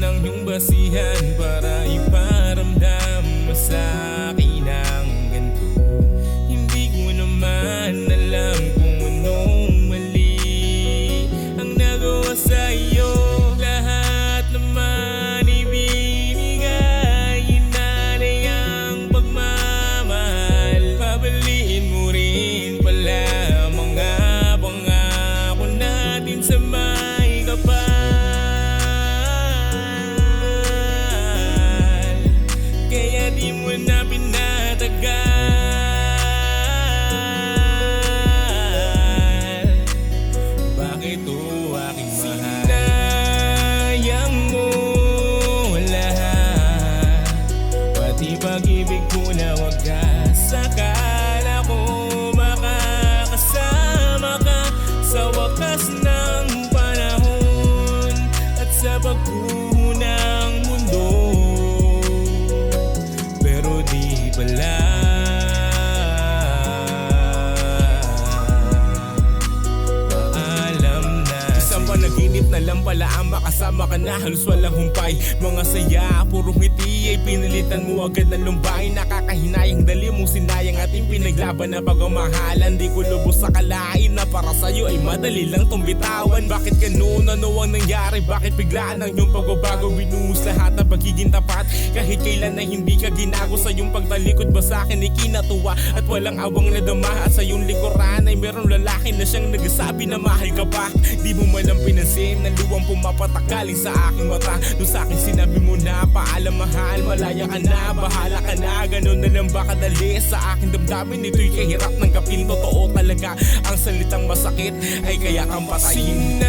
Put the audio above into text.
ang iyong basihan para iparamdam mo sa akin ang ganito. Hindi ko naman alam kung anong mali ang nagawa sa'yo. Lahat naman ibinigay, inalay ang pagmamahal. Pabaliin mo rin pala mga pangako natin sa may kapal. Kaya di mo na pinatagal. Bakit o aking mahal? Sinayang mo lahat, pati pag-ibig ko na wagas. Akala ko makakasama ka sa wakas ng panahon at sa pagguho ng mundo. Pero di pala. Paalam na. Isang panaginip na lang pala ang makasama ka na halos walang humpay. Mga saya, puro ngiti ay pinilitan mo agad ng lumbay. Nakakahinayang dali mong sinayang ating pinaglaban na pagmamahalan. Di ko lubos sa kalain na para sa'yo ay madali lang tong bitawan. Bakit ganun? Ano ang nangyari? Bakit biglaan ang iyong pagbabago? Binuhos lahat ng pagiging tapat kahit kailan na hindi ka ginago. Sa iyong pagtalikod ba sa akin ay kinatuwa at walang awang nadama. At sa iyong likuran ay merong lalaki na siyang nagsasabi na mahal ka pa. Di mo man lang pinansin na luwang pumapatakaling sa aking mata. Doon sa akin sinabi mo na paalam mahal, malaya ka na, bahala ka na. Ganun na lang ba kadali sa aking damdamin? Ito'y kahirap ng kapil, totoo talaga ang salitang masakit ay kaya kang patayin.